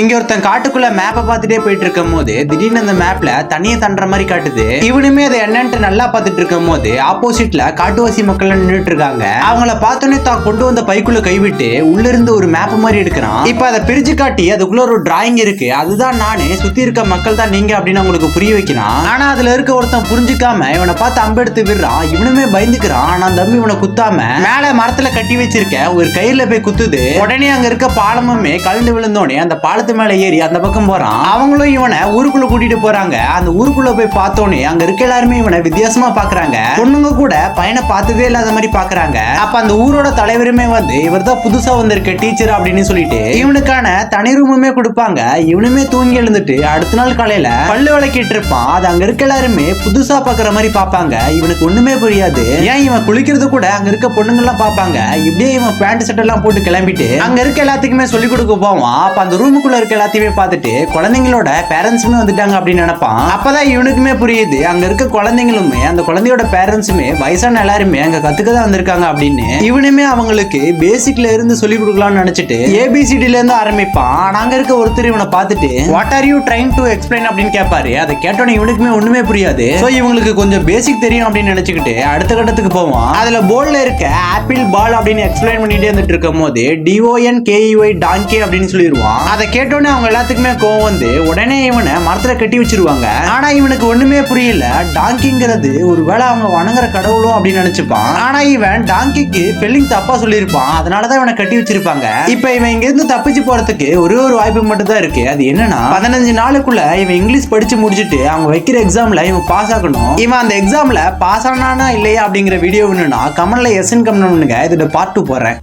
இங்க ஒருத்தன் காட்டுக்குள்ள மேப்பை பார்த்துட்டே போயிட்டு இருக்கும் போது திடீர்னு அந்த மேப்ல தண்ணியை தண்டுற மாதிரி காட்டுது. இவனுமே அதை என்னன்ட்டு நல்லா பார்த்துட்டு இருக்கும் போது ஆப்போசிட்ல காட்டுவாசி மக்கள் நின்றுட்டு இருக்காங்க. அவங்கள பார்த்தோன்னே தான் கொண்டு வந்த பைக்குள்ள கைவிட்டு உள்ள இருந்து ஒரு மேப் மாதிரி எடுக்கிறான். இப்ப அதை பிரிச்சு காட்டி அதுக்குள்ள ஒரு டிராயிங் இருக்கு, அதுதான் நானே, சுத்தி இருக்க மக்கள் தான் நீங்க அப்படின்னு உங்களுக்கு புரிய வைக்கிறான். ஆனா அதுல இருக்க ஒருத்தன் புரிஞ்சுக்காம இவனை பார்த்து அம்பெடுத்து விடுறான். இவனுமே பயந்துக்கிறான். ஆனா அந்த அம்பு இவனை குத்தாம மேல மரத்துல கட்டி வச்சிருக்க ஒரு கயிறுல போய் குத்துது. உடனே அங்க இருக்க பாலமுமே கலந்து விழுந்தோடனே அந்த பாலத்து மேல ஏறி அந்த பக்கம் போறான். அவங்களும் இவனை ஊருக்குள்ள கூட்டிட்டு போறாங்க. அந்த ஊருக்குள்ள போய் பார்த்தோன்னே அங்க இருக்க எல்லாருமே இவனை வித்தியாசமா பாக்குறாங்க. பொண்ணுங்க கூட பையனை பார்த்ததே இல்லாத மாதிரி பாக்குறாங்க. அப்ப அந்த ஊரோட தலைவருமே வந்து இவர் தான் புதுசா வந்திருக்க டீச்சர் அப்படின்னு சொல்லிட்டு இவனுக்கான தனி ரூமுமே கொடுப்பாங்க. இவனுமே தூங்கி எழுந்துட்டு அடுத்த நாள் காலையில பல்லு விளக்கிட்டு இருப்பான். அது அங்க இருக்க எல்லாருமே புதுசா பாக்குற மாதிரி பாப்பாங்க. இவனுக்கு ஒண்ணுமே புரியாது. ஏன் இவன் குளிக்கிறது கூட அங்க இருக்க பொண்ணுங்க எல்லாம் பாப்பாங்க. இப்படியே இவன் பேண்ட் ஷர்ட் எல்லாம் போட்டு கிளம்பிட்டு அங்க இருக்க எல்லாத்துக்குமே சொல்லி கொடுக்க போவான். அப்ப அந்த ரூமுக்குள்ள இருக்க எல்லாத்தையுமே பார்த்துட்டு குழந்தைங்களோட பேரண்ட்ஸுமே வந்துட்டாங்க அப்படின்னு நினைப்பான். அப்பதான் இவனுக்குமே புரியுது அங்க இருக்க குழந்தைங்களுமே அந்த குழந்தையோட பேரண்ட்ஸுமே வயசான எல்லாருமே அங்க கத்துக்கதான் வந்திருக்காங்க அப்படின்னு. இவனுமே அவங்களுக்கு பேசிக்ல இருந்து சொல்லி கொடுக்கலாம்னு நினைச்சிட்டு ஏபிசிடில இருந்து ஆரம்பிப்பான். அங்க இருக்க ஒருத்தர் இவனை பார்த்துட்டு what are you trying to explain அப்படின்னு கேட்பாரு. அதை கேட்டோன்னே இவனுக்குமே ஒண்ணுமே புரியாது. சோ இவங்களுக்கு கொஞ்சம் பேசிக் தெரியும் அப்படின்னு நினைச்சுக்கிட்டு அடுத்த கட்டத்துக்கு போவான். அதுல போர்ட்ல இருக்க ஆப்பிள் பால் அப்படின்னு எக்ஸ்பிளைன் பண்ணிட்டே இருந்துட்டு இருக்கும் போது DONKEY டாங்கி அப்படின்னு சொல்லிடுவான். அதை கேட்டோன்னே அவங்க எல்லாத்துக்குமே கோவம் வந்து உடனே இவனை மரத்துல கட்டி வச்சிருவாங்க. ஆனா இவனுக்கு ஒண்ணுமே புரியல. டாங்கிங்கிறது ஒருவேளை அவங்க வணங்குற கடவுளோ அப்படின்னு நினைச்சுப்பான். ஆனா இவன் டாங்கிக்கு ஸ்பெல்லிங் தப்பா சொல்லியிருப்பான். அதனாலதான் இவனை கட்டி வச்சிருப்பாங்க. இப்ப இவன் இங்க இருந்து தப்பிச்சு போறதுக்கு ஒரே ஒரு வாய்ப்பு மட்டும் தான் இருக்கு. அது என்னன்னா 15 நாளுக்குள்ள இவன் இங்கிலீஷ் படிச்சு முடிச்சுட்டு அவங்க வைக்கிற எக்ஸாம்ல இவன் பாஸ் ஆகணும். இவன் அந்த எக்ஸாம்ல பாஸ் ஆனானா இல்லையா அப்படிங்கிற வீடியோ வேணும்னா கமெண்ட்ல எஸ்ன்னு கமெண்ட் பண்ணுங்க. இதோட பார்ட் 2 போறேன்.